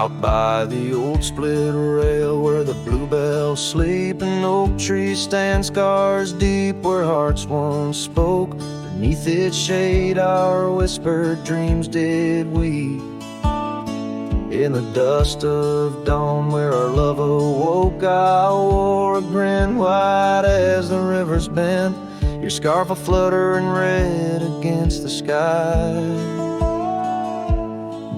Out by the old split rail where the bluebells sleep and oak trees stand scars deep, where hearts once spoke. Beneath its shade our whispered dreams did weep. In the dust of dawn where our love awoke, I wore a grin white as the river's bend, your scarf a-fluttering red against the sky.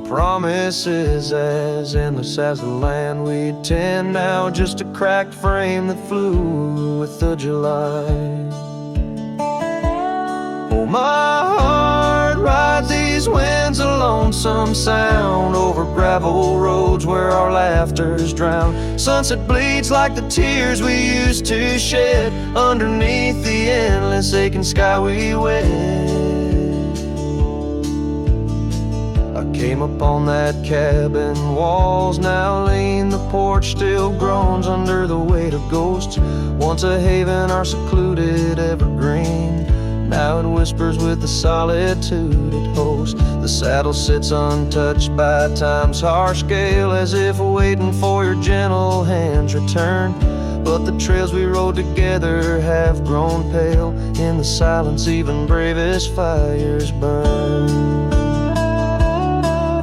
Promises as endless as the land we'd tend, now just a cracked frame that flew with the July. Oh, my heart rides these winds, a lonesome sound over gravel roads where our laughter's drowned. Sunset bleeds like the tears we used to shed underneath the endless aching sky we wed. Came upon that cabin, walls now lean, the porch still groans under the weight of ghosts. Once a haven, our secluded evergreen, now it whispers with the solitude it hosts. The saddle sits untouched by time's harsh gale, as if waiting for your gentle hand's return. But the trails we rode together have grown pale, in the silence even bravest fires burn.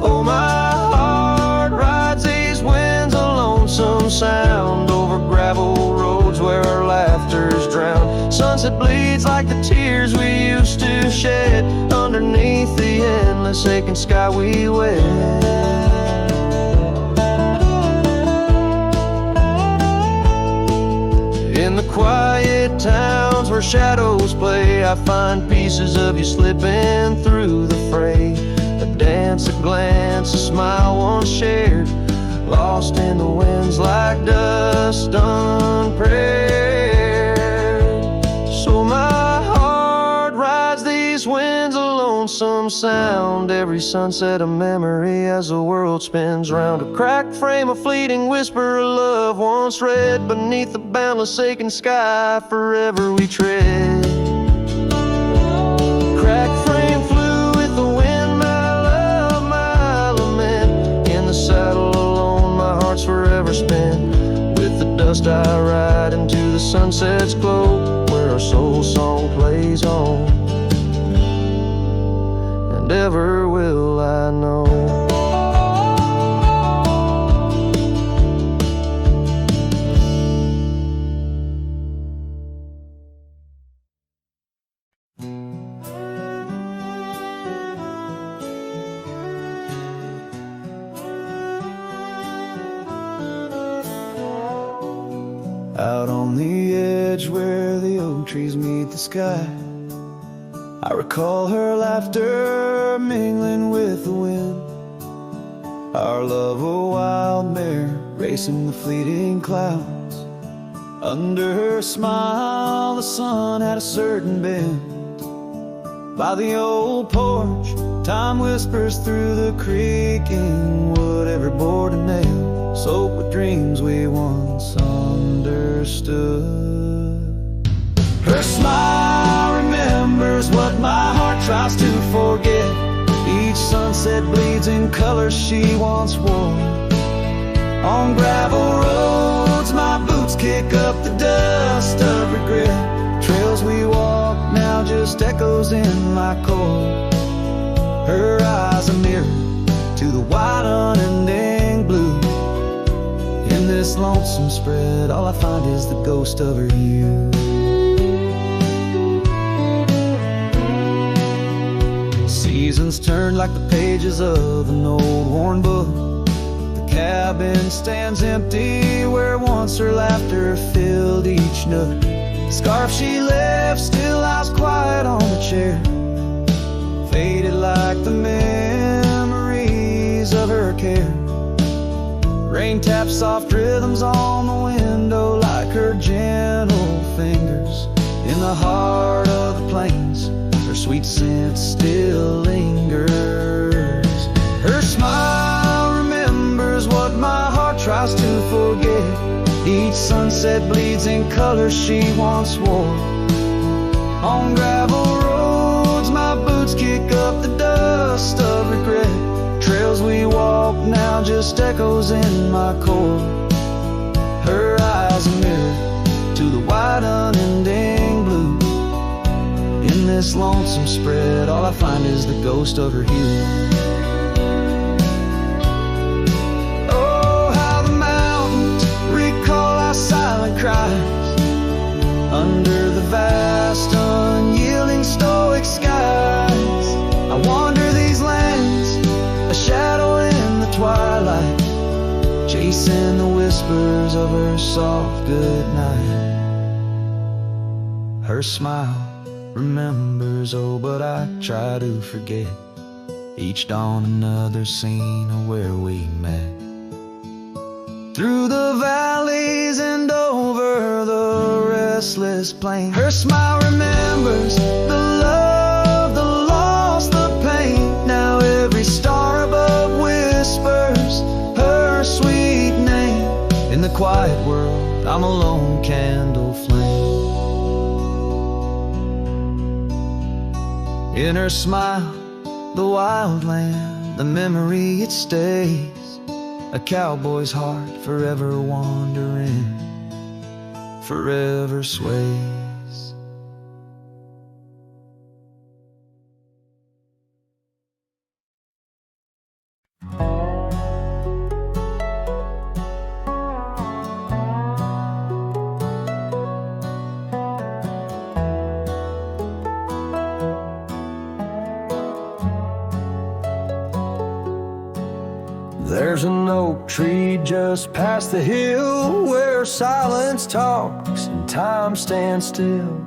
Oh, my heart rides these winds, a lonesome sound over gravel roads where our laughter's drowned. Sunset bleeds like the tears we used to shed underneath the endless aching sky we wed. In the quiet towns where shadows play, I find pieces of you slipping through the fray. Dance, a glance, a smile once shared, lost in the winds like dust unprepared. So my heart rides these winds, a lonesome sound, every sunset a memory as the world spins round. A cracked frame, a fleeting whisper of love once read beneath the boundless aching sky forever we tread. Cracked frame flew with the wind, saddle alone, my heart's forever spent. With the dust I ride into the sunset's glow, where our soul song plays on, and ever will I know. Out on the edge where the oak trees meet the sky, I recall her laughter mingling with the wind. Our love a wild mare racing the fleeting clouds. Under her smile the sun had a certain bend. By the old porch time whispers through the creaking wood, every board and nail soaked with dreams we once understood. Her smile remembers what my heart tries to forget. Each sunset bleeds in colors she once wore. On gravel roads my boots kick up the dust of regret. Trails we walk now just echoes in my core. Her eyes a mirror to the wide unending blue. In this lonesome spread, all I find is the ghost of her youth. Seasons turn like the pages of an old worn book. The cabin stands empty where once her laughter filled each nook. The scarf she left still lies quiet on the chair, faded like the memories of her care. Rain taps soft rhythms on the window like her gentle fingers. In the heart of the plains, her sweet scent still lingers. Her smile remembers what my heart tries to forget. Each sunset bleeds in colors she once wore. On gravel roads my boots kick up the dust of regret. Trails we walk talk now just echoes in my core. Her eyes a mirror to the wide unending blue. In this lonesome spread, all I find is the ghost of her hue. Oh, how the mountains recall our silent cries under the vast, unyielding, stoic skies. I wander these lands, a shadow in the twilight, chasing the whispers of her soft goodnight. Her smile remembers, oh, but I try to forget. Each dawn another scene of where we met. Through the valleys and over the restless plain, her smile remembers the love, the loss, the pain. Now every star above whispers her sweet name. In the quiet world, I'm a lone candle flame. In her smile, the wild land, the memory it stays. A cowboy's heart forever wandering, forever sways. There's an oak tree just past the hill where silence talks and time stands still.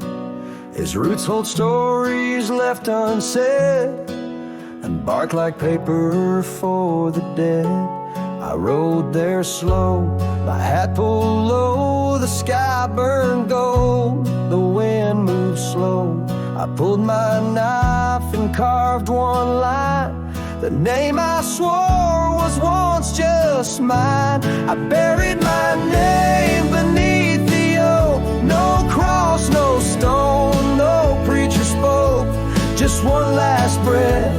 His roots hold stories left unsaid and bark like paper for the dead. I rode there slow, my hat pulled low, the sky burned gold, the wind moved slow. I pulled my knife and carved one line, the name I swore was once just mine. I buried my name beneath the oak. No cross, no stone, no preacher spoke. Just one last breath,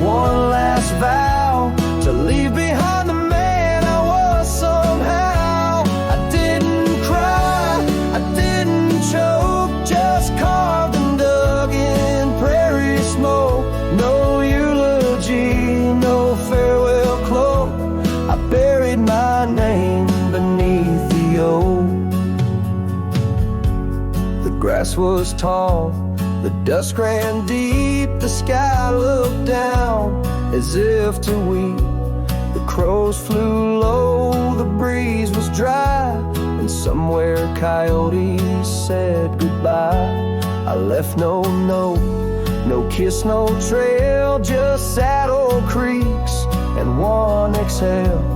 one last vow, to leave behind the man I was somehow. I didn't cry, I didn't choke, just carved and dug in prairie smoke. No eulogy, no farewell cloak. I buried my name beneath the oak. The grass was tall, the dusk ran deep, the sky looked down as if to weep. The crows flew low, the breeze was dry, and somewhere coyotes said goodbye. I left no note, no kiss, no trail, just saddle creaks and one exhale.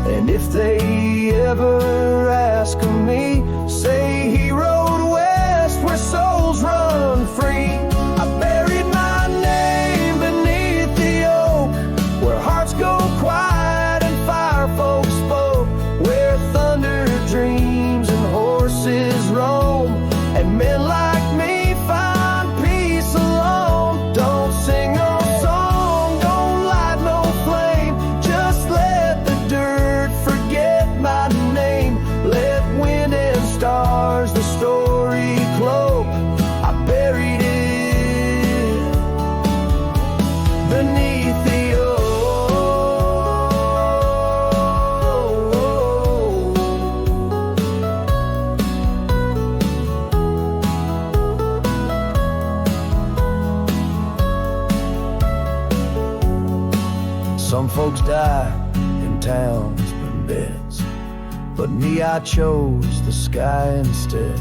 And if they ever ask of me, say he rode west where souls run free. I buried my name beneath the oak, where hearts go quiet and fire folks spoke, where thunder dreams and horses roam, and men like me find peace alone. Don't sing no song, don't light no flame, just let the dirt forget my name. Let wind and stars the story cloak. I buried it beneath the oak. Some folks die in towns and beds, but me, I chose the sky instead.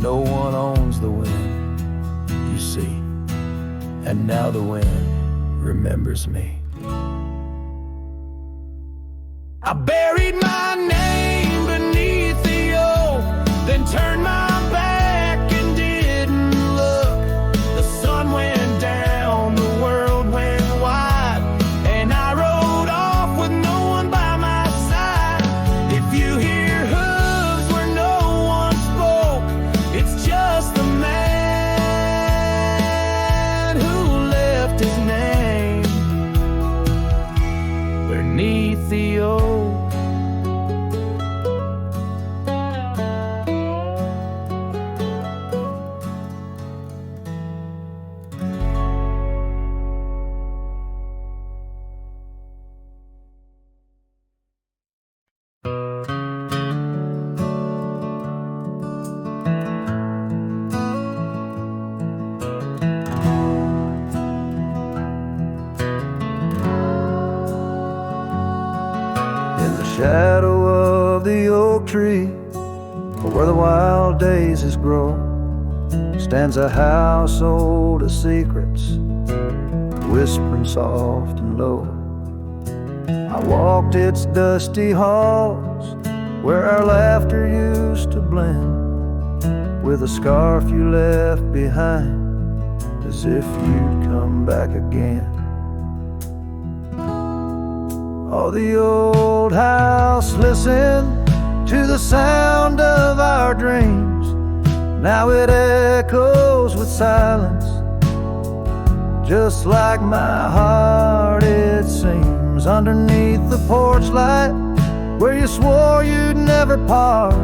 No one owns the wind, you see, and now the wind remembers me. I buried my name beneath the oak, then turned my back and didn't look. The sun went down, the world went wide, and I rode off with no one by my side. If you hear hooves where no one spoke, it's just the man who left his name beneath shadow of the oak tree, where the wild daisies grow, stands a house old of secrets, whispering soft and low. I walked its dusty halls, where our laughter used to blend with a scarf you left behind, as if you'd come back again. Oh, the old house listened to the sound of our dreams. Now it echoes with silence, just like my heart it seems. Underneath the porch light, where you swore you'd never part,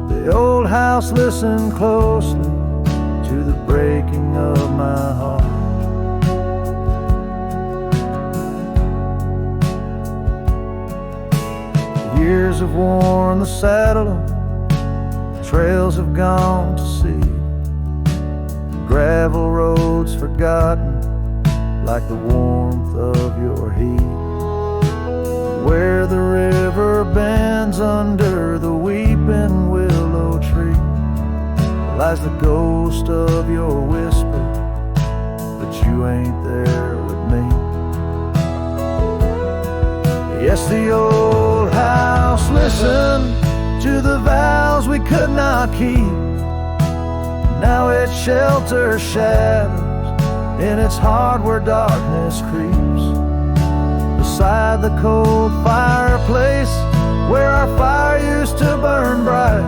the old house listened closely to the breaking of my heart. Years have worn the saddle, trails have gone to seed, gravel roads forgotten like the warmth of your heat. Where the river bends under the weeping willow tree lies the ghost of your whisper, but you ain't there with me. Yes, the old house listened to the vows we could not keep. Now it shelters shadows in its heart where darkness creeps. Beside the cold fireplace where our fire used to burn bright,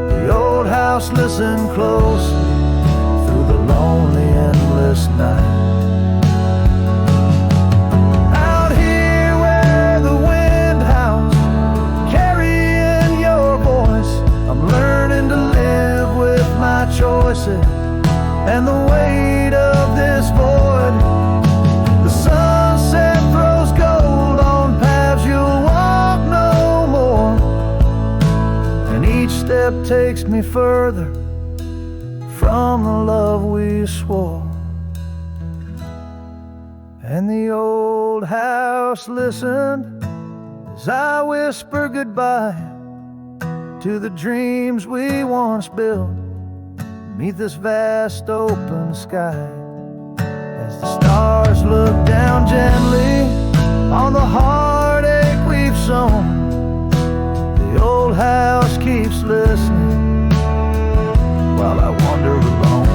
the old house listened closely through the lonely endless night. Out here where the wind howls, carrying your voice, I'm learning to live with my choices and the weight of this void. The sunset throws gold on paths you'll walk no more, and each step takes me further from the love we swore. And the old house listened as I whisper goodbye to the dreams we once built beneath this vast open sky. As the stars look down gently on the heartache we've sown, the old house keeps listening while I wander alone.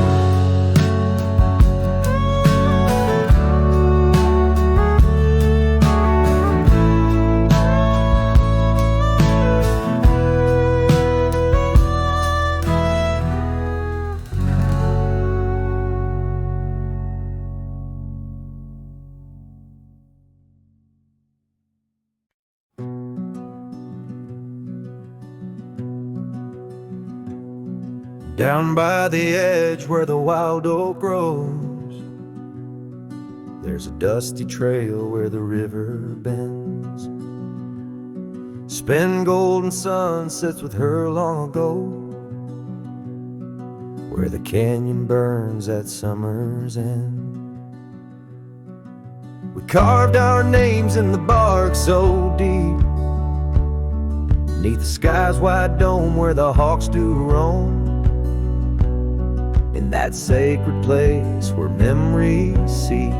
Down by the edge where the wild oak grows, there's a dusty trail where the river bends. Spent golden sunsets with her long ago, where the canyon burns at summer's end. We carved our names in the bark so deep, beneath the sky's wide dome where the hawks do roam. In that sacred place where memories seep,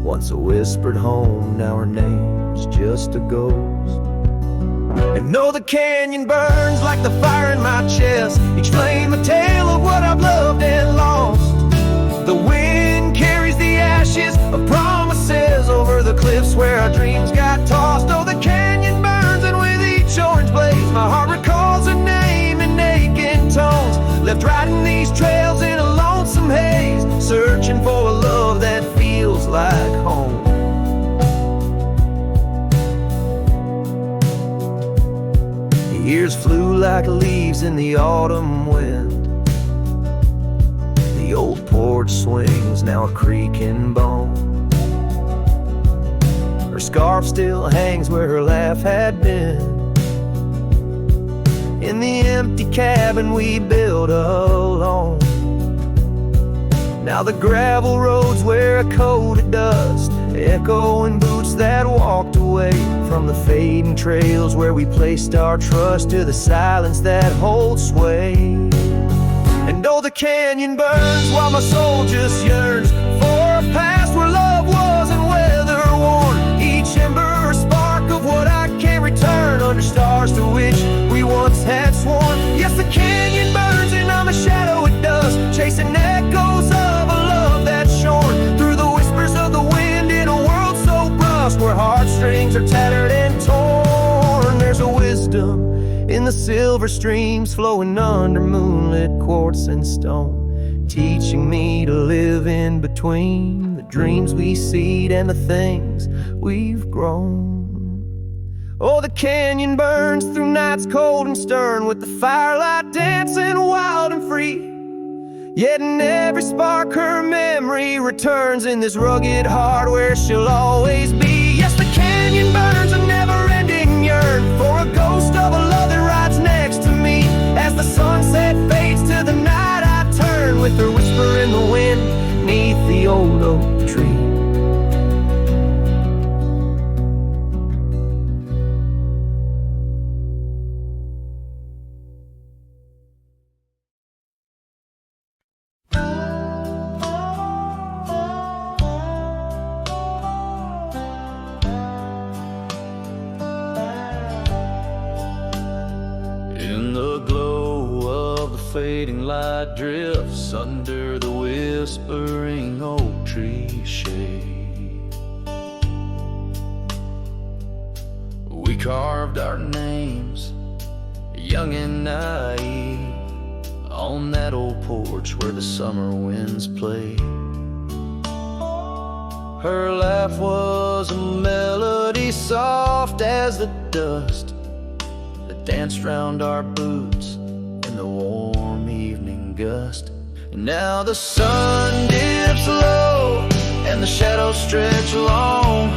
once a whispered home, now her name's just a ghost. And though the canyon burns like the fire in my chest, each flame a tale of what I've loved and lost. The wind carries the ashes of promises over the cliffs where our dreams got tossed. Oh, the canyon burns, and with each orange blaze my heart recalls a name in aching tones, left riding these trails in a lonesome haze, searching for a love that feels like home. The years flew like leaves in the autumn wind. The old porch swings, now a creaking bone. Her scarf still hangs where her laugh had been, in the empty cabin we built alone. Now the gravel roads wear a coat of dust, echoing boots that walked away from the fading trails where we placed our trust, to the silence that holds sway. And oh, the canyon burns while my soul just yearns for a past where love wasn't weather worn. Each ember a spark of what I can't return, under stars to which we once had sworn. Yes, the canyon burns and I'm a shadow it does, chasing echoes of a love that's shorn through the whispers of the wind in a world so brusque, where heartstrings are tattered and torn. There's a wisdom in the silver streams flowing under moonlit quartz and stone, teaching me to live in between the dreams we seed and the things we've grown. Oh, the canyon burns through nights cold and stern, with the firelight dancing wild and free. Yet in every spark her memory returns, in this rugged heart where she'll always be. Yes, the canyon burns a never-ending yearn for a ghost of a love that rides next to me. As the sunset fades to the night, I turn with her whisper in the wind neath the old oak tree. In the glow of the fading light drifts under the whispering oak tree shade, we carved our names, young and naive, on that old porch where the summer winds played. Her laugh was a melody soft as the dust that danced round our boots in the warm evening gust. And now the sun dips low and the shadows stretch long,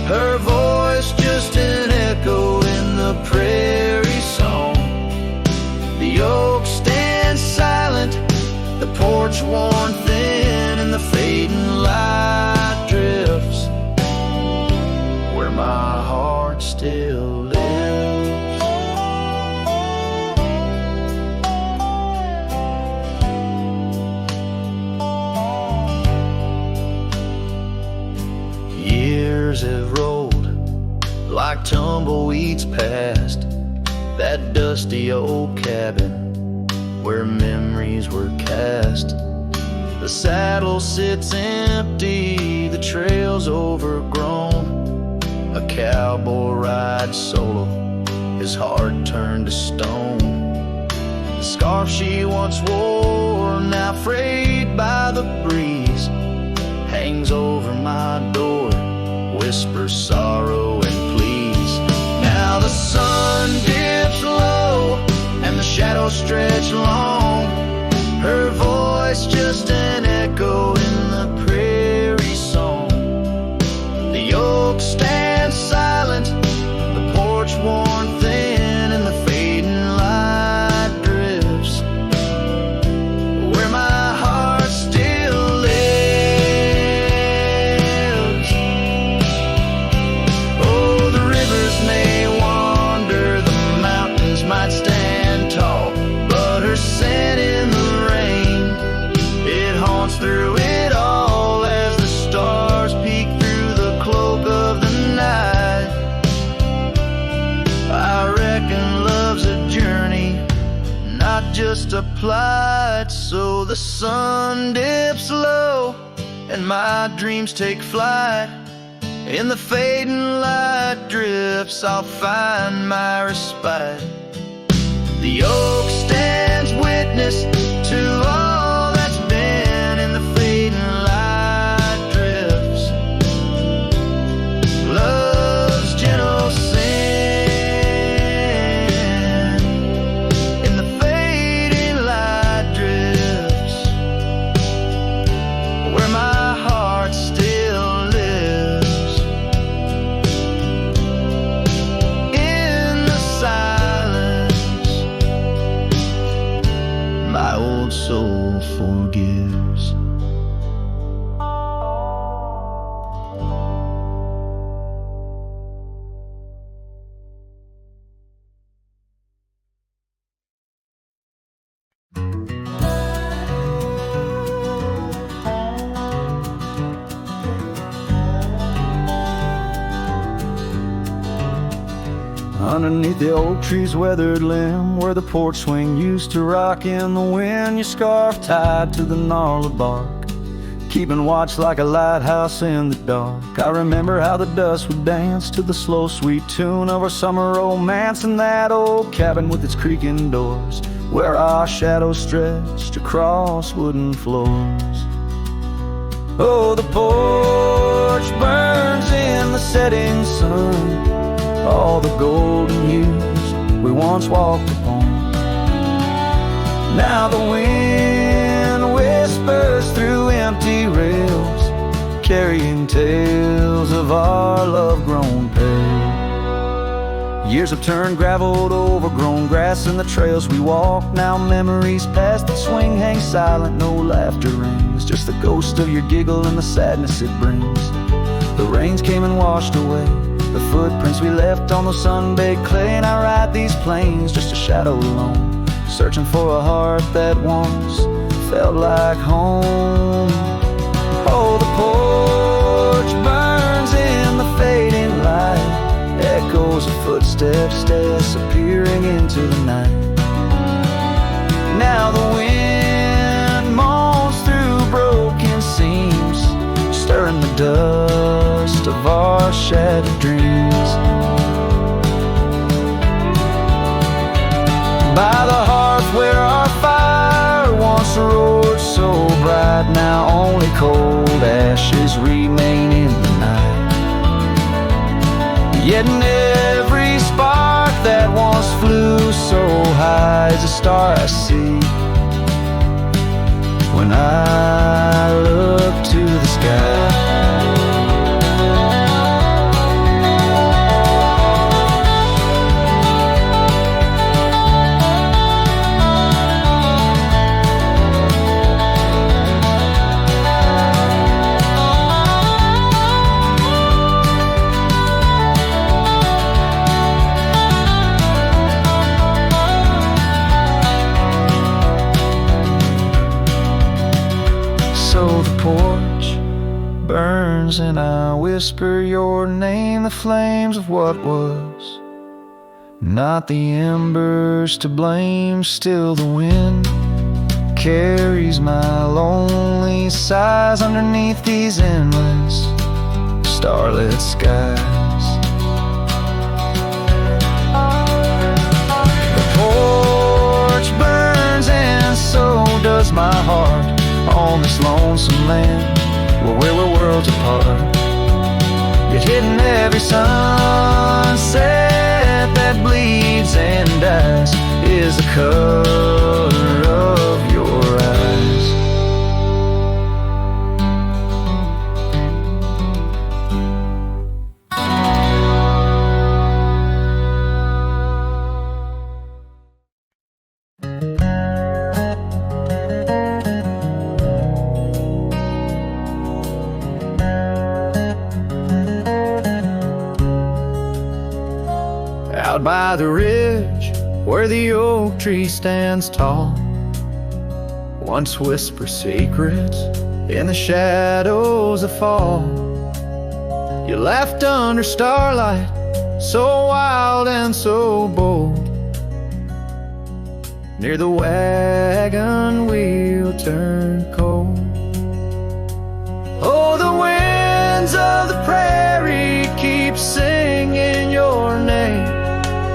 her voice just an echo in the prairie song. The oak stands silent, the porch worn thin, and the fading light drifts where my heart still lives. Years have rolled like tumbleweeds past that dusty old cabin where memories were cast. The saddle sits empty, the trail's overgrown. A cowboy rides solo, his heart turned to stone. The scarf she once wore, now frayed by the breeze, hangs over my door, whispers sorrow and pleas. Now the sun dips low and the shadows stretch long, her voice just an echo in the prairie song. The oak stands silent, the porch worn thin, and the fading light drifts where my heart still lives. Oh, the rivers may wander, the mountains might stand tall, but her scent in the rain, it haunts through it all as the stars peek through the cloak of the night. I reckon love's a journey, not just a plight. So the sun dips low and my dreams take flight. In the fading light drifts I'll find my respite. The oak stands witness to all that's been, in the fading light drifts love's gentle sin. In the fading light drifts where my heart still lives. In the silence my old soul forgives. Underneath the oak tree's weathered limb, where the porch swing used to rock in the wind, your scarf tied to the gnarled bark, keeping watch like a lighthouse in the dark. I remember how the dust would dance to the slow, sweet tune of our summer romance in that old cabin with its creaking doors, where our shadows stretched across wooden floors. Oh, the porch burns in the setting sun, all the golden years we once walked upon. Now the wind whispers through empty rails, carrying tales of our love-grown pale. Years have turned gravel to overgrown grass in the trails we walk. Now memories past that swing hang silent, no laughter rings, just the ghost of your giggle and the sadness it brings. The rains came and washed away the footprints we left on the sun-baked clay, and I ride these plains just a shadow alone, searching for a heart that once felt like home. Oh, the porch burns in the fading light, echoes of footsteps disappearing into the night. Now the wind moans through broken seams, stirring the dust of our shattered dreams. By the hearth where our fire once roared so bright, now only cold ashes remain in the night. Yet in every spark that once flew so high is a star I see when I look to the sky. Porch burns and I whisper your name, the flames of what was, not the embers to blame. Still the wind carries my lonely sighs underneath these endless starlit skies. The porch burns and so does my heart on this lonesome land where we were worlds apart. Yet hidden every sunset that bleeds and dies is the color of your eyes. Out by the ridge where the oak tree stands tall, once whisper secrets in the shadows that fall. You laughed under starlight, so wild and so bold. Near the wagon wheel turned cold. Oh, the winds of the prairie keep singing your name.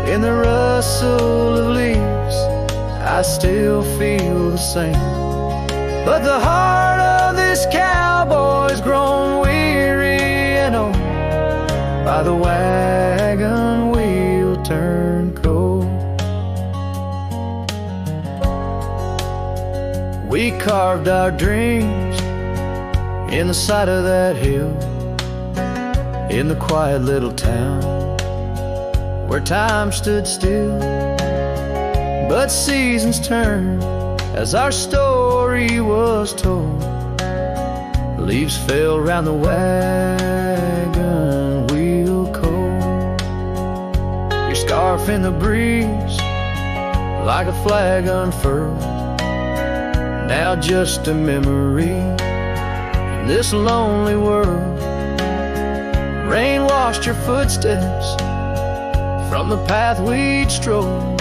In the rustle of leaves, I still feel the same. But the heart of this cowboy's grown weary and old by the wagon wheel turned cold. We carved our dreams in the side of that hill, in the quiet little town where time stood still. But seasons turned as our story was told. Leaves fell round the wagon wheel cold. Your scarf in the breeze like a flag unfurled, now just a memory in this lonely world. Rain washed your footsteps, from the path we'd strolled,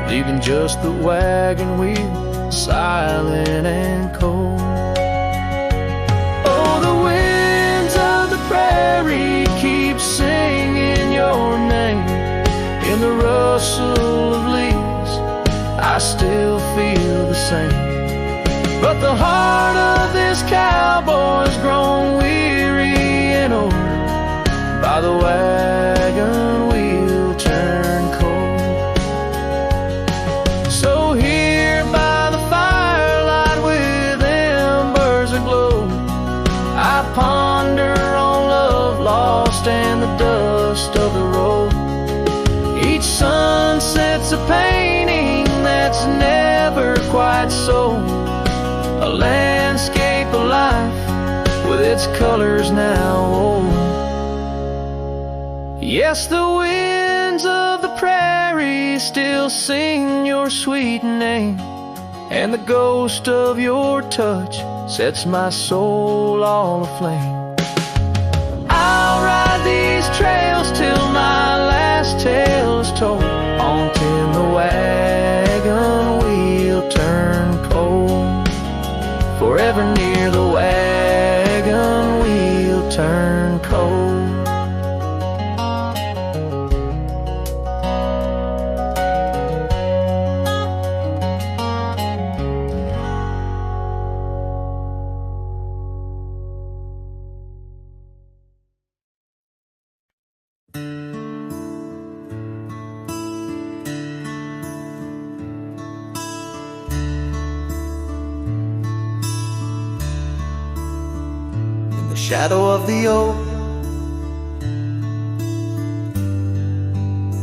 leaving just the wagon wheel silent and cold. Oh, the winds of the prairie keep singing your name. In the rustle of leaves, I still feel the same. But the heart of this cowboy's grown weary and old by the wagon wheel turned cold. So here by the firelight with embers aglow, I ponder on love lost and the dust of the road. Each sunset's a painting that's never quite sold, a landscape of life with its colors now old. Yes, the winds of the prairie still sing your sweet name, and the ghost of your touch sets my soul all aflame. I'll ride these trails till my last tale is told, on till the wagon wheel turn cold. Forever near the wagon wheel turn cold. Shadow of the oak,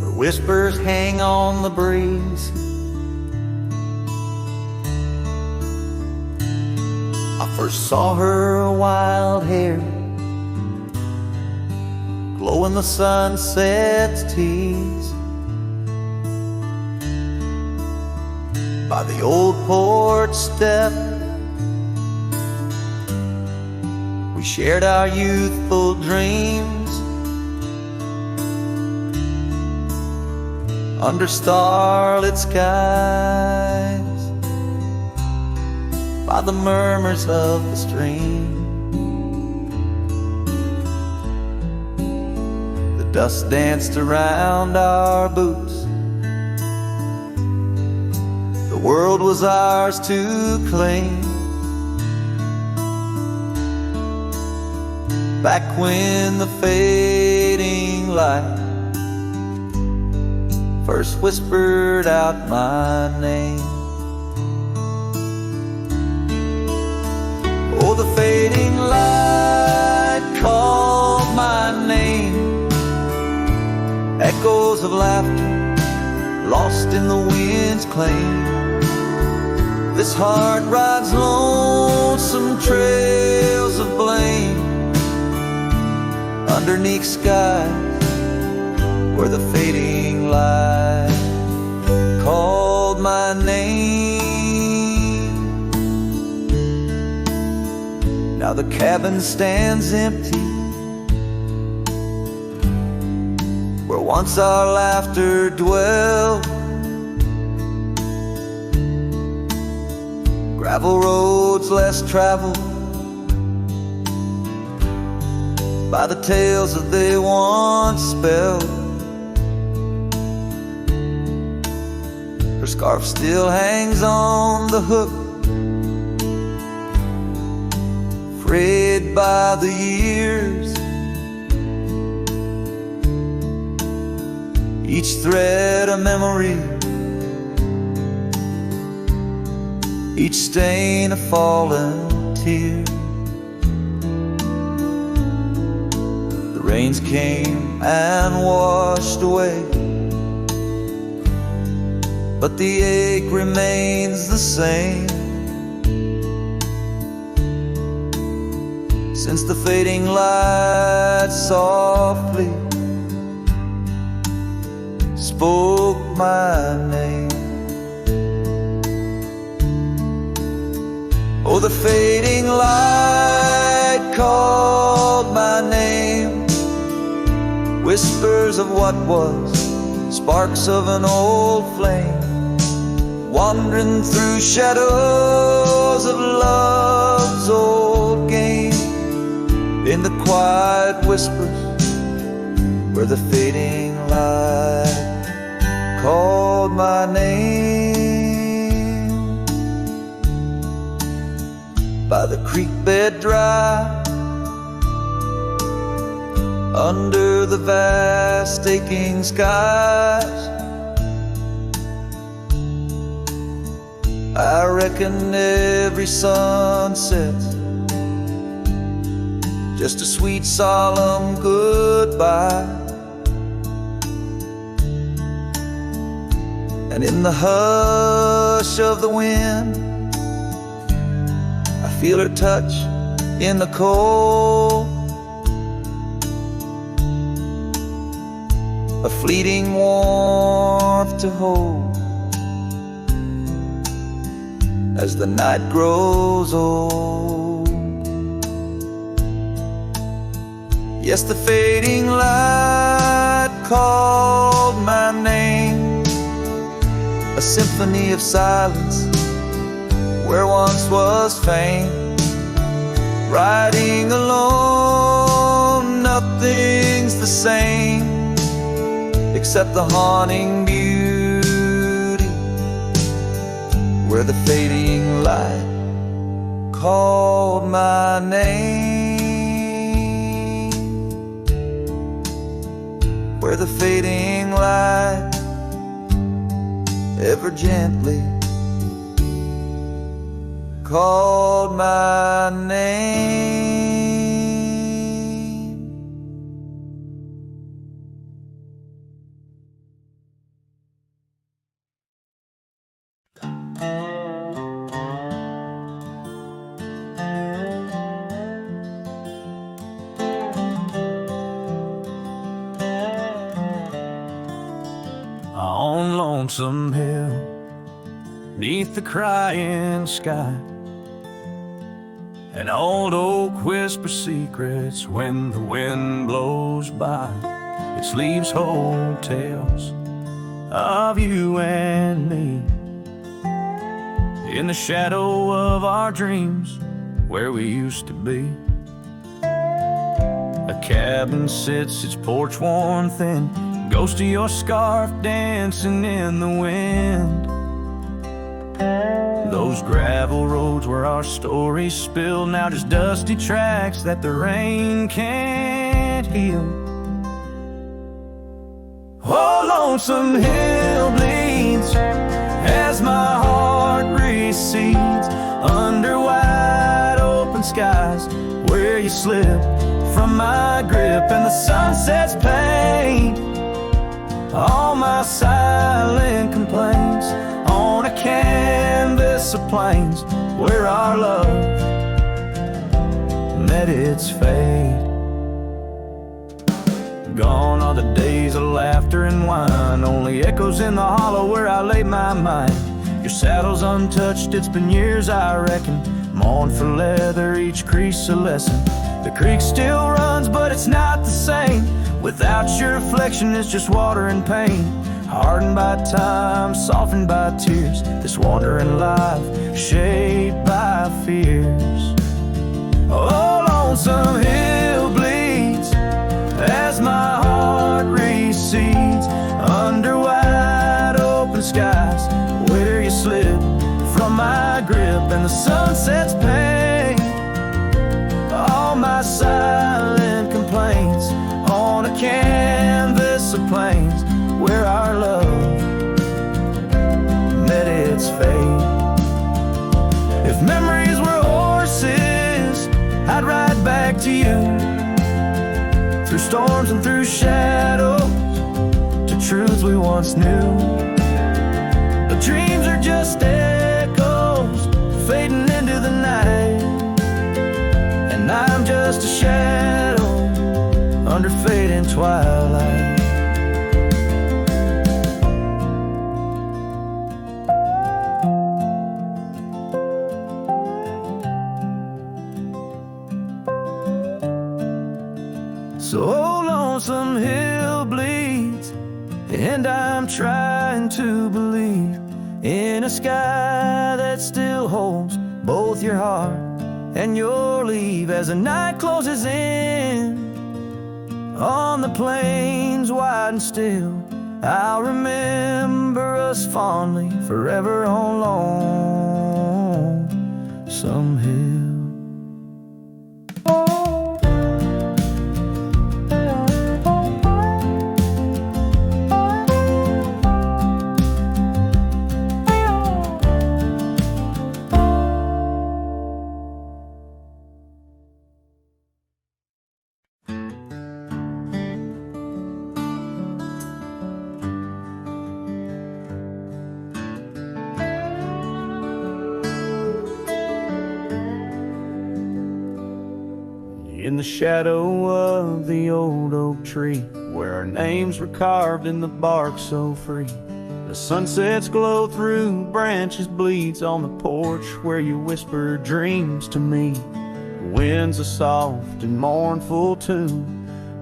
where whispers hang on the breeze, I first saw her wild hair glow in the sunset's tease. By the old porch step, we shared our youthful dreams under starlit skies, by the murmurs of the stream. The dust danced around our boots. The world was ours to claim. Back when the fading light first whispered out my name. Oh, the fading light called my name. Echoes of laughter lost in the wind's claim. This heart rides lonesome trails of blame underneath skies where the fading light called my name. Now the cabin stands empty where once our laughter dwelled. Gravel roads less traveled by the tales that they once spelled. Her scarf still hangs on the hook, frayed by the years. Each thread a memory, each stain a fallen tear. Rains came and washed away, but the ache remains the same. Since the fading light softly spoke my name. Oh, the fading light called my name. Whispers of what was sparks of an old flame, wandering through shadows of love's old game, in the quiet whispers where the fading light called my name. By the creek bed dry, under the vast aching skies, I reckon every sunset's just a sweet solemn goodbye. And in the hush of the wind, I feel her touch in the cold, a fleeting warmth to hold as the night grows old. Yes, the fading light called my name, a symphony of silence where once was fame. Riding alone, nothing's the same except the haunting beauty where the fading light called my name, where the fading light ever gently called my name. On Lonesome Hill, neath the crying sky, an old oak whispers secrets when the wind blows by. Its leaves hold tales of you and me, in the shadow of our dreams where we used to be. A cabin sits, its porch worn thin, ghost of your scarf dancing in the wind. Those gravel roads where our stories spill, now just dusty tracks that the rain can't heal. Oh, Lonesome Hill bleeds as my heart recedes under wide open skies where you slip from my grip, and the sunset's paint all my silent complaints on a canvas of plains where our love met its fate. Gone are the days of laughter and wine, only echoes in the hollow where I lay my mind. Your saddle's untouched, it's been years I reckon, mourn for leather, each crease a lesson. The creek still runs, but it's not the same without your reflection. It's just water and pain, hardened by time, softened by tears, this wandering life shaped by fears. Oh, Lonesome Hill bleeds as my heart recedes under wide open skies where you slip from my grip, and the sunset's pain all my silent complaints on a canvas of plains where our love met its fate. If memories were horses, I'd ride back to you, through storms and through shadows, to truths we once knew. But dreams are just echoes fading into the night, and I'm just a shadow under fading twilight. So Lonesome Hill bleeds And I'm trying to believe in a sky that still holds both your heart and your leave. As the night closes in on the plains wide and still, I'll remember us fondly forever on Lonesome Hill. In the shadow of the old oak tree, where our names were carved in the bark so free, the sunset's glow through branches bleeds on the porch where you whisper dreams to me. The wind's a soft and mournful tune,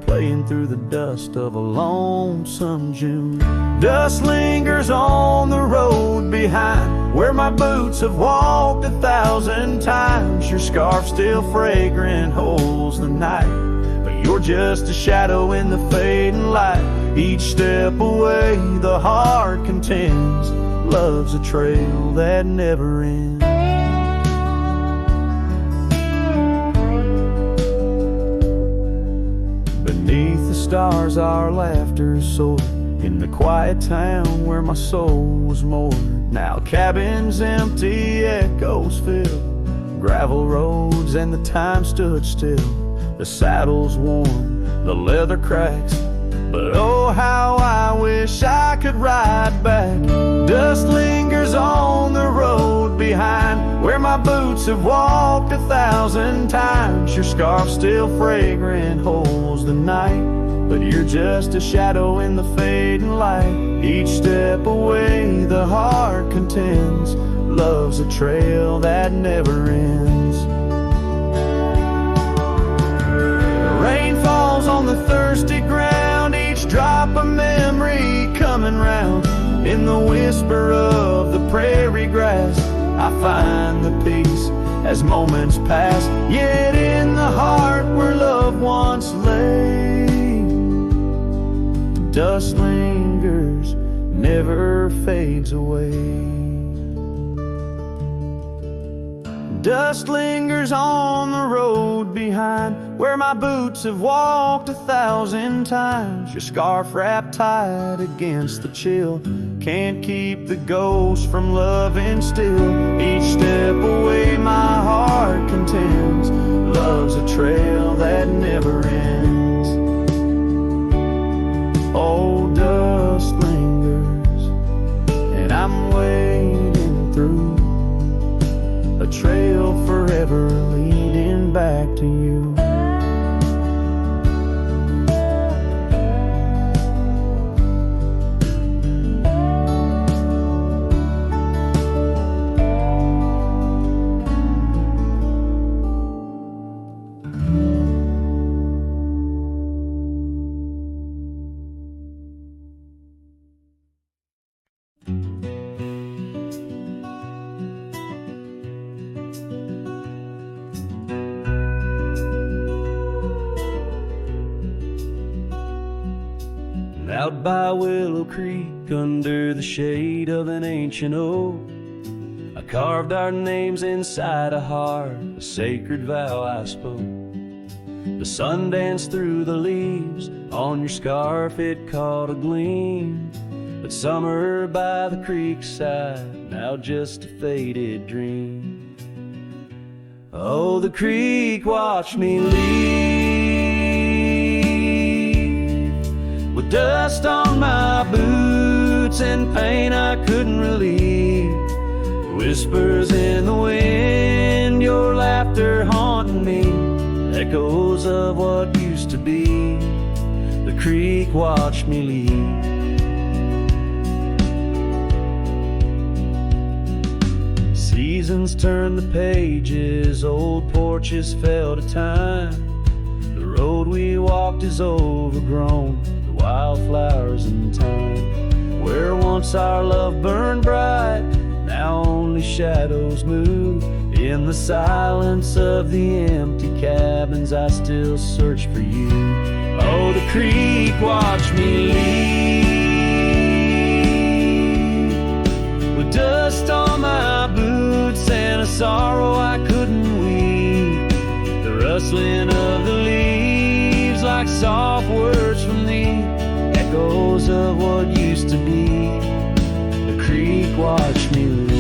playing through the dust of a lonesome June. Dust lingers on the road behind where my boots have walked 1,000 times. Your scarf still fragrant holds the night, but you're just a shadow in the fading light. Each step away the heart contends, love's a trail that never ends. Beneath the stars our laughter soared, in the quiet town where my soul was moored. Now cabins empty, echoes fill, gravel roads and the time stood still. The saddle's worn, the leather cracks, but oh how I wish I could ride back. Dust lingers on the road behind where my boots have walked 1,000 times. Your scarf still fragrant holds the night, but you're just a shadow in the fading light. Each step away the heart contends, love's a trail that never ends. The rain falls on the thirsty ground, each drop a memory coming round. In the whisper of the prairie grass I find the peace as moments pass. Yet in the heart where love once lay, dust lingers, never fades away. Dust lingers on the road behind where my boots have walked 1,000 times. Your scarf wrapped tight against the chill can't keep the ghost from loving still. Each step away my heart contends, love's a trail that never ends. Oh, dust lingers, and I'm wading through a trail forever leading back to you. Out by Willow Creek, under the shade of an ancient oak, I carved our names inside a heart, a sacred vow I spoke. The sun danced through the leaves on your scarf, it caught a gleam. But summer by the creek side, now just a faded dream. Oh, the creek watched me leave, with dust on my boots and pain I couldn't relieve. Whispers in the wind, your laughter haunting me, echoes of what used to be. The creek watched me leave. Seasons turned the pages, old porches fell to time. The road we walked is overgrown, the wildflowers in time. Where once our love burned bright, now only shadows move. In the silence of the empty cabins, I still search for you. Oh, the creek watched me leave, with dust on my boots and a sorrow I couldn't weep. The rustling of the leaves like soft words from thee, echoes of what used to be. The creek watched me leave.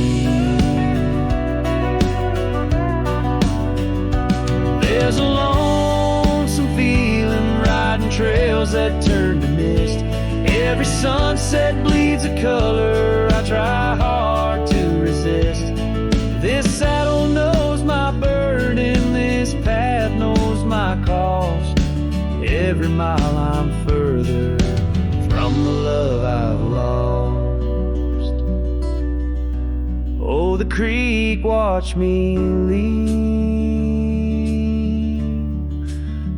There's a lonesome feeling riding trails that turn to mist. Every sunset bleeds a color I try hard to resist. This saddle knows my burden, this path knows my cost. Every mile I'm further from the love I've lost. Oh, the creek watched me leave,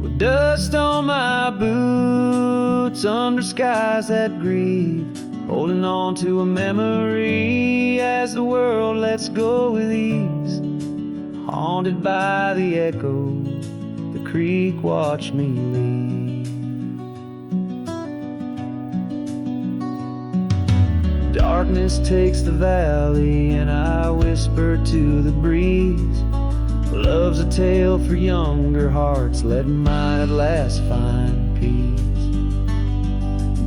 with dust on my boots under skies that grieve, holding on to a memory as the world lets go with ease. Haunted by the echo, the creek watched me leave. Darkness takes the valley and I whisper to the breeze. Love's a tale for younger hearts, letting mine at last find peace.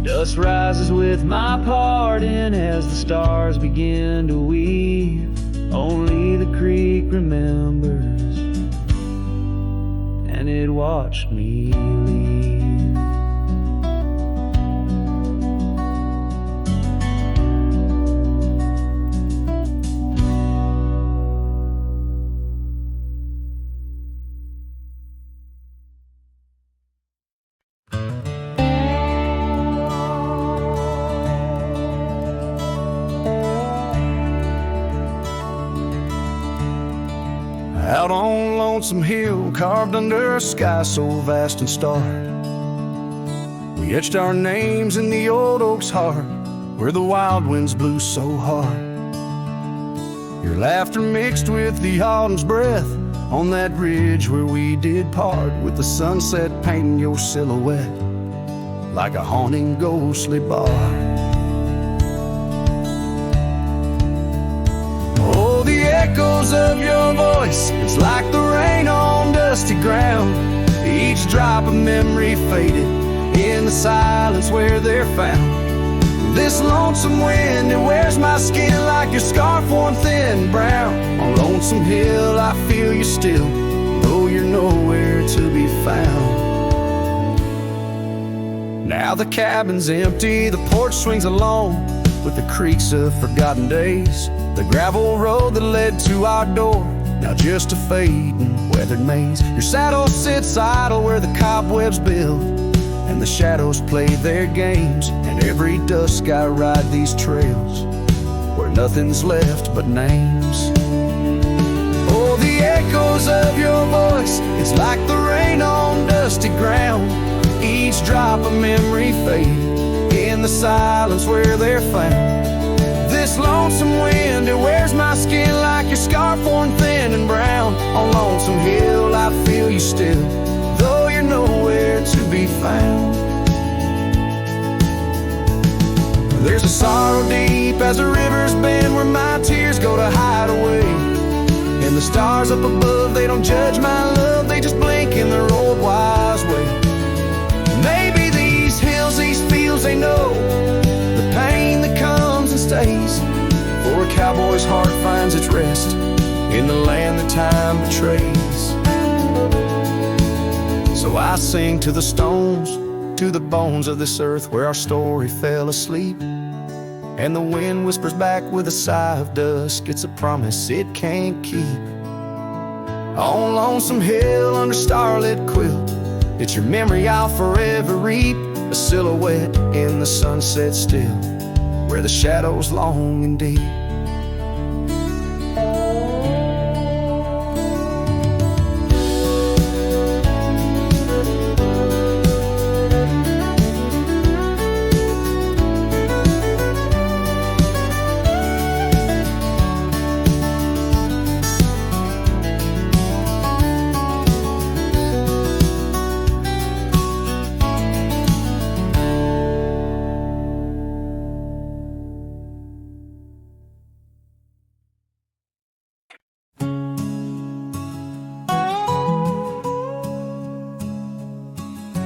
Dust rises with my pardon as the stars begin to weave. Only the creek remembers, and it watched me leave. Out on Lonesome Hill, carved under a sky so vast and stark, we etched our names in the old oak's heart, where the wild winds blew so hard. Your laughter mixed with the autumn's breath on that ridge where we did part, with the sunset painting your silhouette like a haunting ghostly bar. Echoes of your voice, it's like the rain on dusty ground. Each drop of memory faded in the silence where they're found. This lonesome wind, it wears my skin like your scarf worn thin brown. On Lonesome Hill I feel you still, though you're nowhere to be found. Now the cabin's empty, the porch swings alone with the creaks of forgotten days. The gravel road that led to our door, now just a fading weathered maze. Your saddle sits idle where the cobwebs build, and the shadows play their games. And every dusk I ride these trails where nothing's left but names. Oh, the echoes of your voice, it's like the rain on dusty ground. Each drop of memory faded in the silence where they're found. This lonesome wind, it wears my skin like your scarf worn thin and brown. On Lonesome Hill I feel you still, though you're nowhere to be found. There's a sorrow deep as the rivers bend, where my tears go to hide away. And the stars up above, they don't judge my love, they just blink in their old wise way. Maybe these hills, these fields, they know the pain that comes and stays. For a cowboy's heart finds its rest in the land that time betrays. So I sing to the stones, to the bones of this earth where our story fell asleep. And the wind whispers back with a sigh of dusk, it's a promise it can't keep. On Lonesome Hill under starlit quilt, it's your memory I'll forever reap. A silhouette in the sunset still, where the shadows long and deep.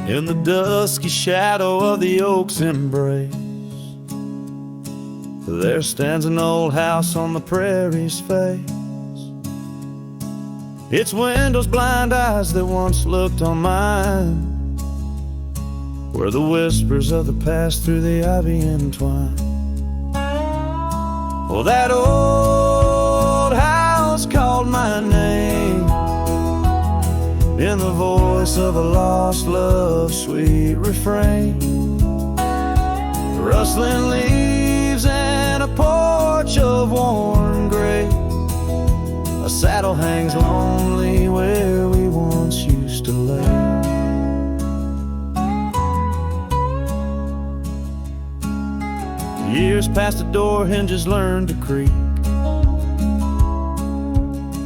in the dusky shadow of the oak's embrace. There stands an old house on the prairie's face. Its windows blind eyes that once looked on mine, where the whispers of the past through the ivy entwine. Oh, that old house called my name in the voice of a lost love's sweet refrain. Rustling leaves and a porch of worn gray. A saddle hangs lonely where we once used to lay. Years past the door hinges learned to creak.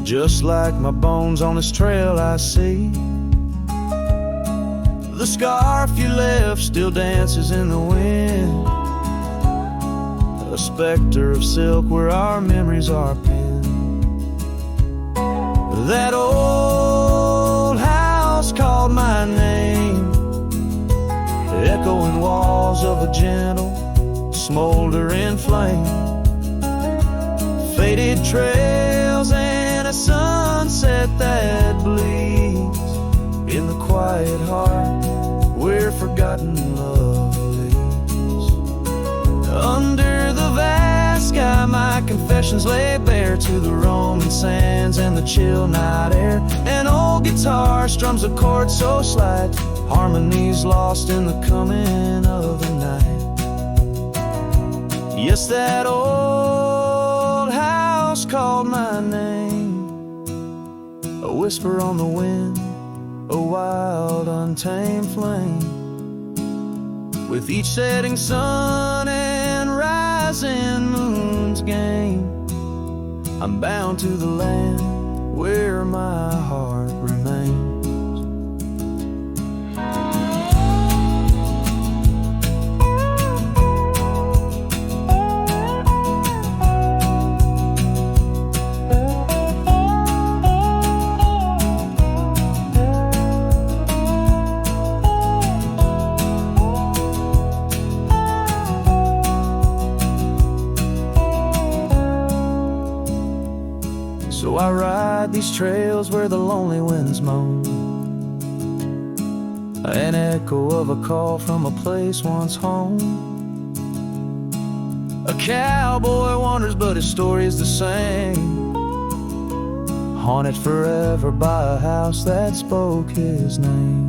Just like my bones on this trail I see. The scarf you left still dances in the wind, a specter of silk where our memories are pinned. That old house called my name, echoing walls of a gentle smoldering flame. Faded trails and a sunset that bleeds in the quiet heart where forgotten love leads. Under the vast sky my confessions lay bare to the roaming sands and the chill night air. An old guitar strums a chord so slight, harmonies lost in the coming of the night. Yes, that old house called my name, a whisper on the wind, a wild untamed flame. With each setting sun and rising moon's game, I'm bound to the land where my heart remains. So I ride these trails where the lonely winds moan, an echo of a call from a place once home. A cowboy wanders but his story is the same, haunted forever by a house that spoke his name.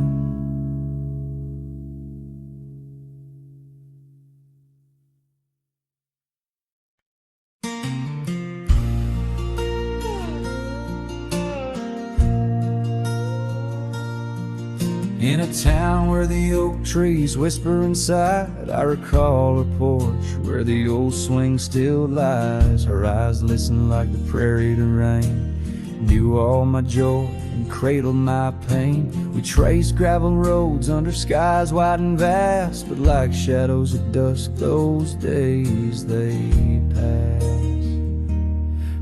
In a town where the oak trees whisper inside, I recall her porch where the old swing still lies. Her eyes listen like the prairie to rain, knew all my joy and cradled my pain. We traced gravel roads under skies wide and vast, but like shadows at dusk those days they pass.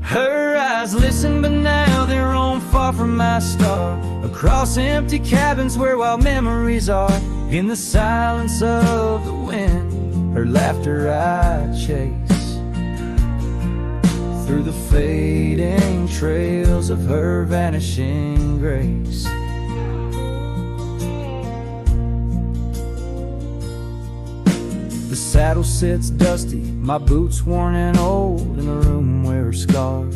Her eyes listen but now they're roam far from my star, across empty cabins where wild memories are. In the silence of the wind, her laughter I chase, through the fading trails of her vanishing grace. The saddle sits dusty, my boots worn and old, in the room where her scarf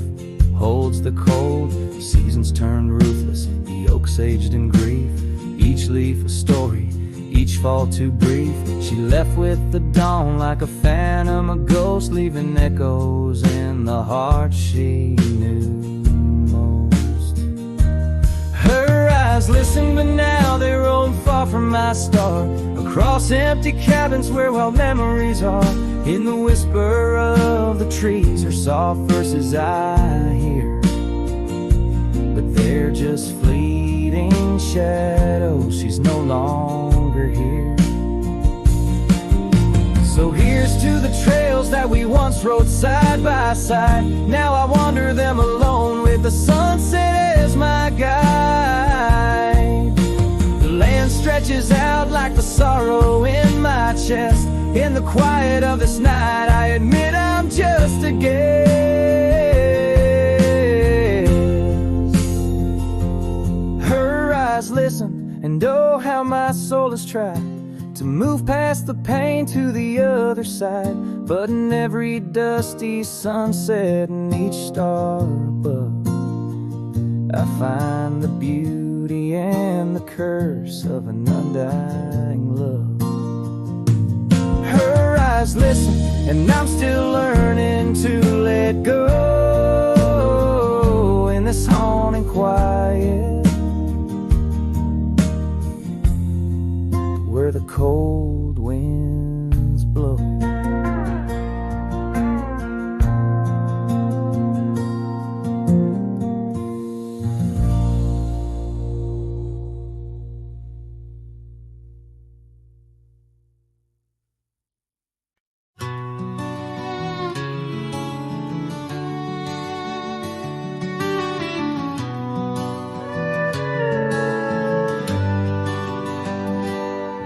holds the cold. The seasons turned ruthless, the oaks aged in grief, each leaf a story, each fall too brief. She left with the dawn like a phantom, a ghost, leaving echoes in the heart she knew most. Her eyes listen but now they roam far from my star, across empty cabins where wild memories are. In the whisper of the trees, her soft verses I hear, but they're just fleeting shadows. She's no longer here. So here's to the trails that we once rode side by side. Now I wander them alone with the sunset as my guide. The land stretches out chest. In the quiet of this night, I admit I'm just a guest. Her eyes listen, and oh how my soul has tried to move past the pain to the other side. But in every dusty sunset and each star above, I find the beauty and the curse of an undying love. Her eyes listen, and I'm still learning to let go in this haunting quiet, where the cold winds blow.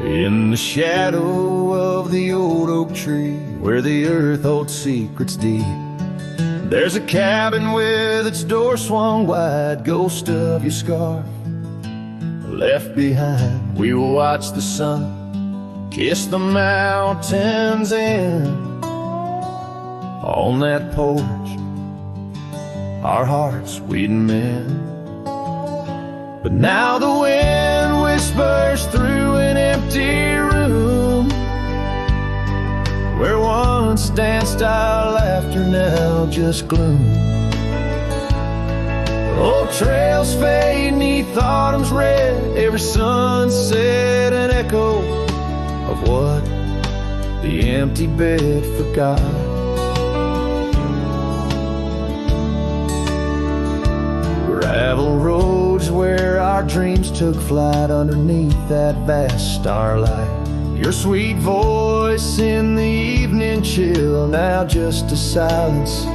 In the shadow of the old oak tree, where the earth holds secrets deep, there's a cabin with its door swung wide, ghost of your scarf left behind. We will watch the sun kiss the mountains in. On that porch, our hearts we'd mend. But now the wind whispers through an empty room, where once danced our laughter, now just gloom. Old trails fade 'neath autumn's red, every sunset an echo of what the empty bed forgot. Gravel roads where our dreams took flight, underneath that vast starlight. Your sweet voice in the evening chill, now just a silence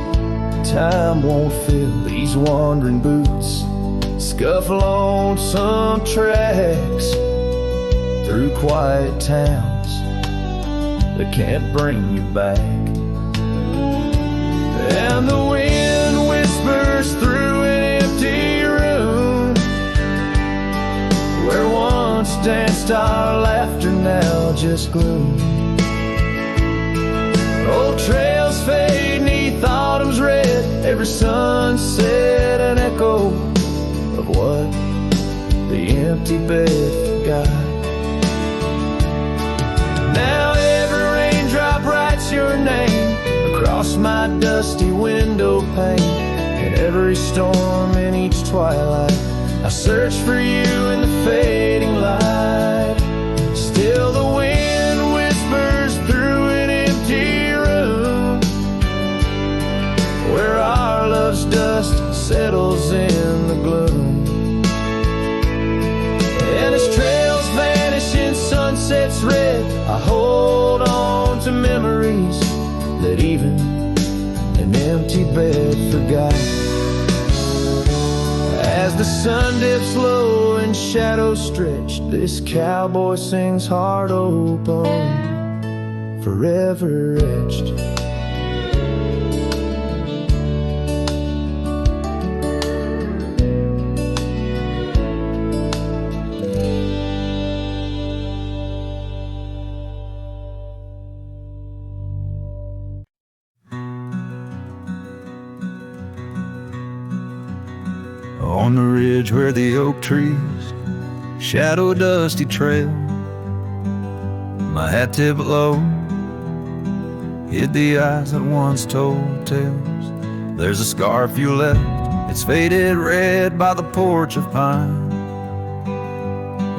time won't fill. These wandering boots scuffle on some tracks through quiet towns that can't bring you back. And the wind whispers through an empty room, where once danced our laughter, now just gloom. Old trails fade 'neath autumn's red, every sunset an echo of what the empty bed forgot. Now every raindrop writes your name across my dusty window pane, and every storm in each twilight I search for you in the fading light. Still the wind whispers through an empty room, where our love's dust settles in the gloom. And as trails vanish in sunset's red, I hold on to memories that even an empty bed forgot. As the sun dips low and shadows stretch, this cowboy sings heart open, forever etched. On the ridge where the oak trees shadow a dusty trail, my hat tipped low hid the eyes that once told tales. There's a scarf you left, it's faded red by the porch of pine.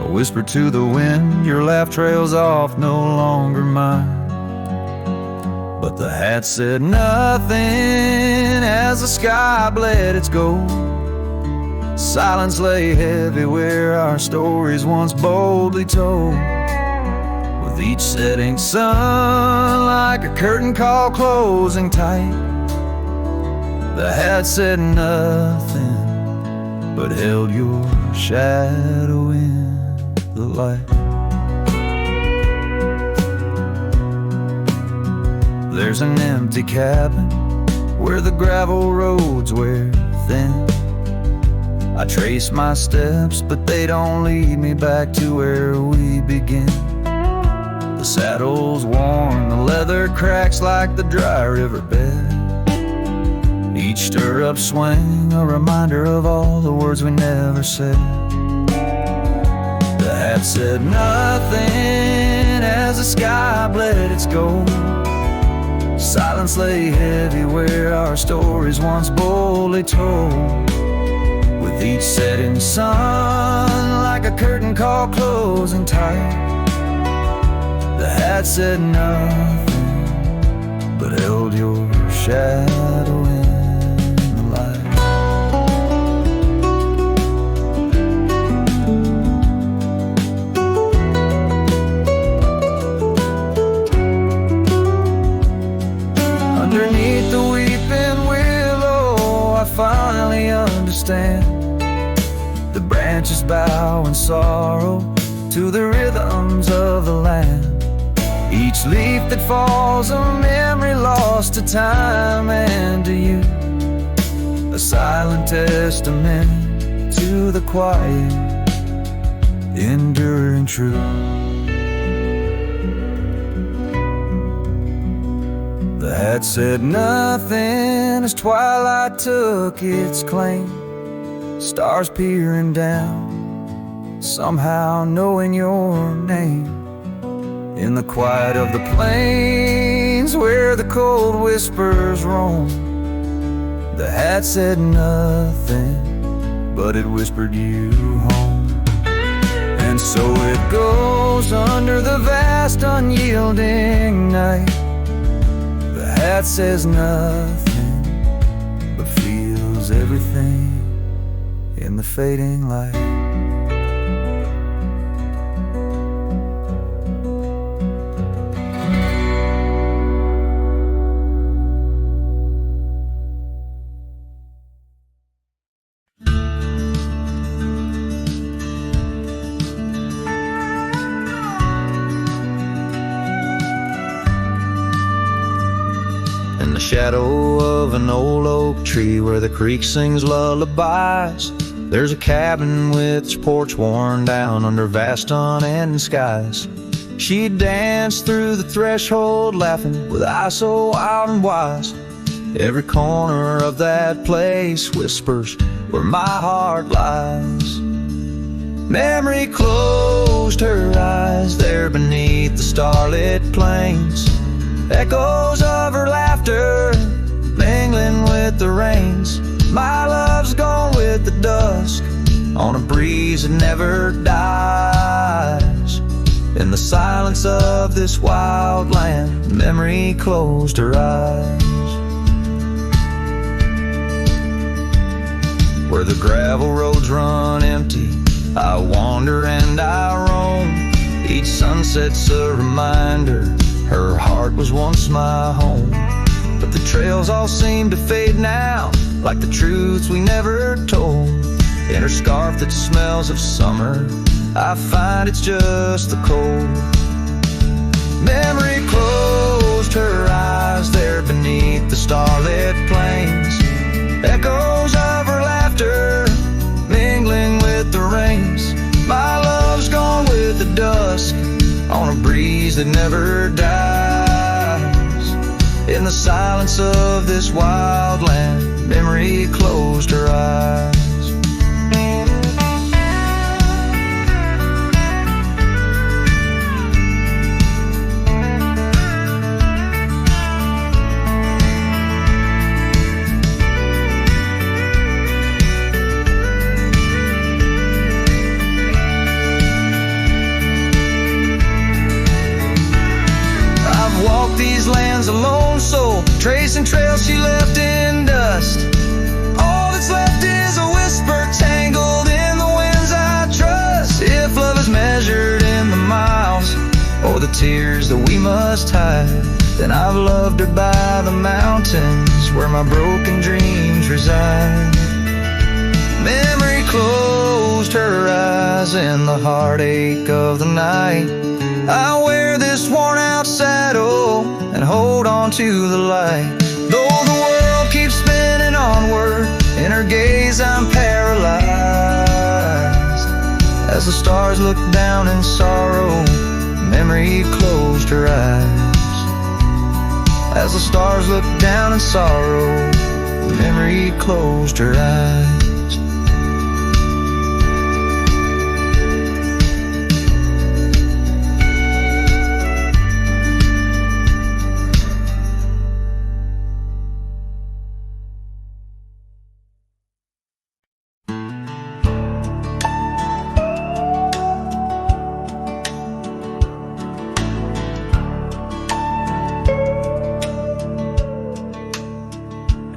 I whisper to the wind, your laugh trails off, no longer mine. But the hat said nothing as the sky bled its gold. Silence lay heavy where our stories once boldly told. With each setting sun like a curtain call closing tight, the hat said nothing but held your shadow in the light. There's an empty cabin where the gravel roads wear thin. I trace my steps, but they don't lead me back to where we begin. The saddle's worn, the leather cracks like the dry riverbed. Each stirrup swing, a reminder of all the words we never said. The hat said nothing as the sky bled its gold. Silence lay heavy where our stories once boldly told. With each setting sun, like a curtain call closing tight. The hat said nothing, but held your shadow in the light. Underneath the weeping willow, I finally understand. The branches bow in sorrow to the rhythms of the land. Each leaf that falls, a memory lost to time and to you. A silent testament to the quiet, enduring truth. The hat said nothing as twilight took its claim. Stars peering down, somehow knowing your name. In the quiet of the plains where the cold whispers roam, the hat said nothing, but it whispered you home. And so it goes under the vast unyielding night. The hat says nothing, but feels everything in the fading light. In the shadow of an old oak tree where the creek sings lullabies, there's a cabin with its porch worn down under vast unending skies. She danced through the threshold laughing with eyes so wild and wise. Every corner of that place whispers where my heart lies. Memory closed her eyes there beneath the starlit plains. Echoes of her laughter mingling with the rains. My love's gone with the dusk on a breeze that never dies. In the silence of this wild land, memory closed her eyes. Where the gravel roads run empty, I wander and I roam. Each sunset's a reminder her heart was once my home. But the trails all seem to fade now, like the truths we never told. In her scarf that smells of summer, I find it's just the cold. Memory closed her eyes there beneath the starlit plains. Echoes of her laughter mingling with the rains. My love's gone with the dusk on a breeze that never dies. In the silence of this wild land, memory closed her eyes. These lands a lone soul, tracing trails she left in dust. All that's left is a whisper tangled in the winds I trust. If love is measured in the miles or the tears that we must hide, then I've loved her by the mountains where my broken dreams reside. Memory closed her eyes in the heartache of the night. I wear this worn out out saddle and hold on to the light. Though the world keeps spinning onward, in her gaze I'm paralyzed. As the stars look down in sorrow, memory closed her eyes. As the stars look down in sorrow, memory closed her eyes.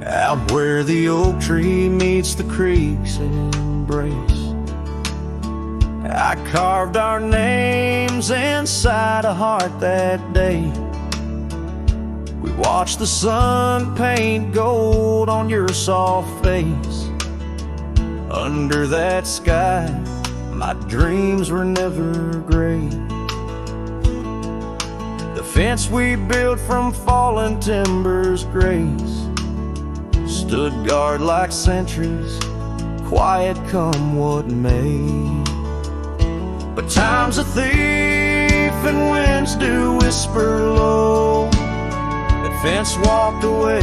Out where the oak tree meets the creek's embrace, I carved our names inside a heart that day. We watched the sun paint gold on your soft face. Under that sky, my dreams were never gray. The fence we built from fallen timbers grace stood guard like sentries, quiet come what may. But time's a thief and winds do whisper low. That fence walked away,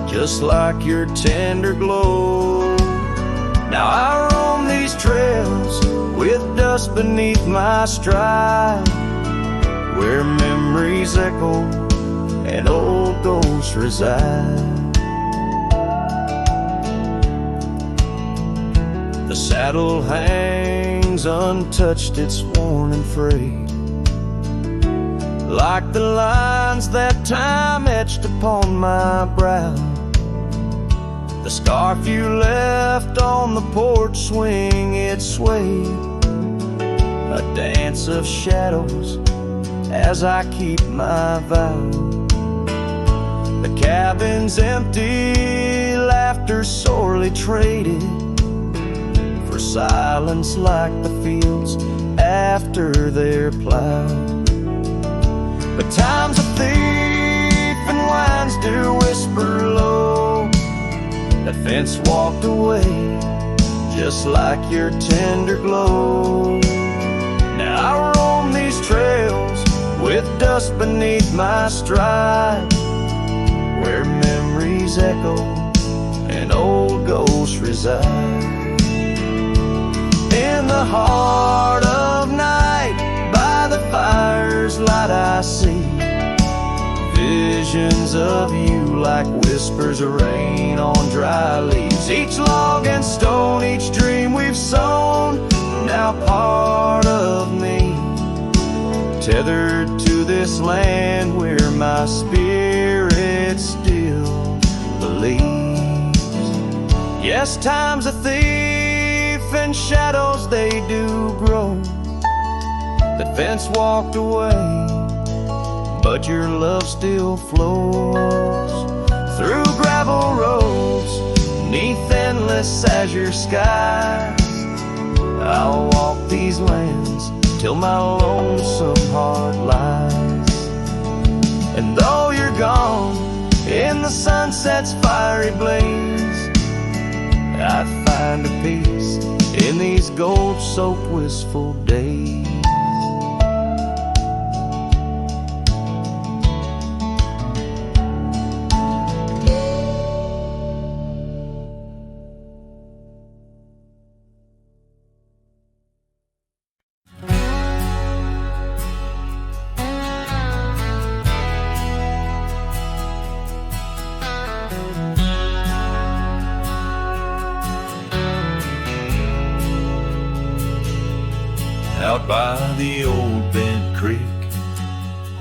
just like your tender glow. Now I roam these trails with dust beneath my stride, where memories echo and old ghosts reside. The saddle hangs untouched, it's worn and frayed, like the lines that time etched upon my brow. The scarf you left on the porch swing, it swayed, a dance of shadows as I keep my vow. The cabin's empty, laughter sorely traded for silence like the fields after they're plowed. But time's a thief and winds do whisper low. That fence walked away, just like your tender glow. Now I roam these trails with dust beneath my stride, where memories echo and old ghosts reside. In the heart of night, by the fire's light I see visions of you like whispers of rain on dry leaves. Each log and stone, each dream we've sown, now part of me, tethered to this land where my spirit still believes. Yes, time's a thief and shadows they do grow. The fence walked away, but your love still flows through gravel roads, neath endless azure skies. I'll walk these lands till my lonesome heart lies. And though you're gone in the sunset's fiery blaze, I find a peace in these gold-soaked wistful days. Out by the old bent creek,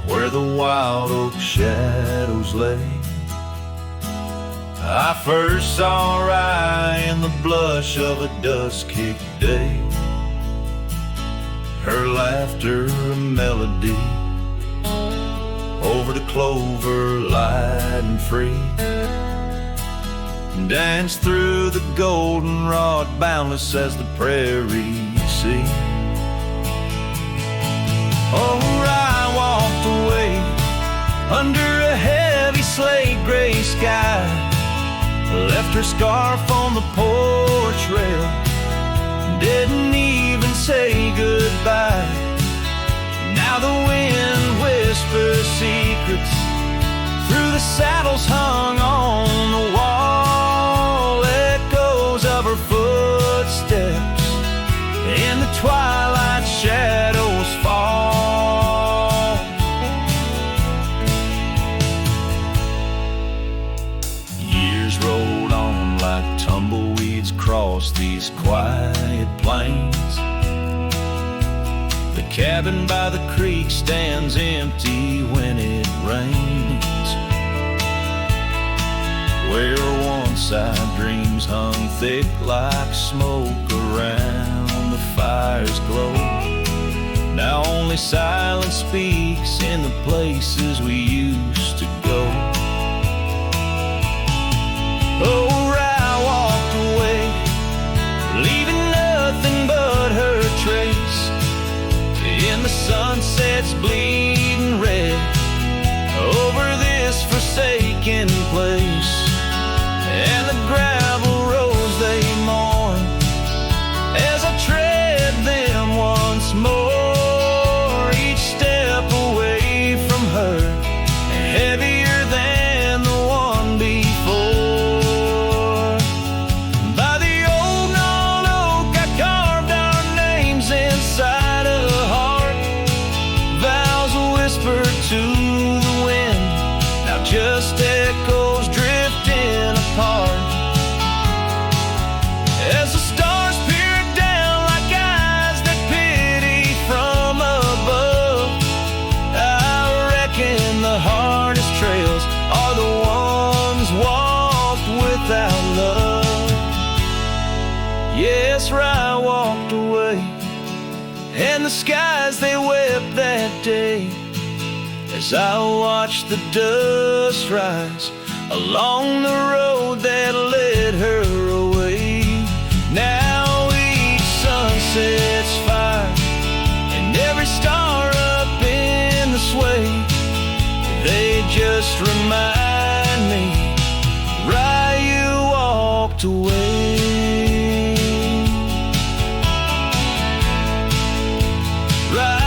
where the wild oak shadows lay, I first saw Rye in the blush of a dust-kicked day. Her laughter a melody over the clover, light and free, danced through the goldenrod, boundless as the prairie sea. Oh, Rye walked away under a heavy slate gray sky. Left her scarf on the porch rail, didn't even say goodbye. Now the wind whispers secrets through the saddles hung on the wall. Echoes of her footsteps in the twilight shadows fall. Years rolled on like tumbleweeds across these quiet plains. The cabin by the creek stands empty when it rains. Where once our dreams hung thick like smoke around the fire's glow, now only silence speaks in the places we used to go. Oh, I walked away, leaving nothing but her trace in the sunset's bleeding red over this forsaken place. And the gravel roads they mourn as I tread them once more. Each step away from her heavier than the one before. By the old gnarled oak I carved our names inside a heart. Vows whispered to the wind, now just echoes drifting apart. As the stars peer down like eyes that pity from above, I reckon the hardest trails are the ones walked without love. Yes, I walked away, and the skies they wept that day as I watched the dust rise along the road that led her away. Now each sunset's fire and every star up in the sway, they just remind me why you walked away. Right.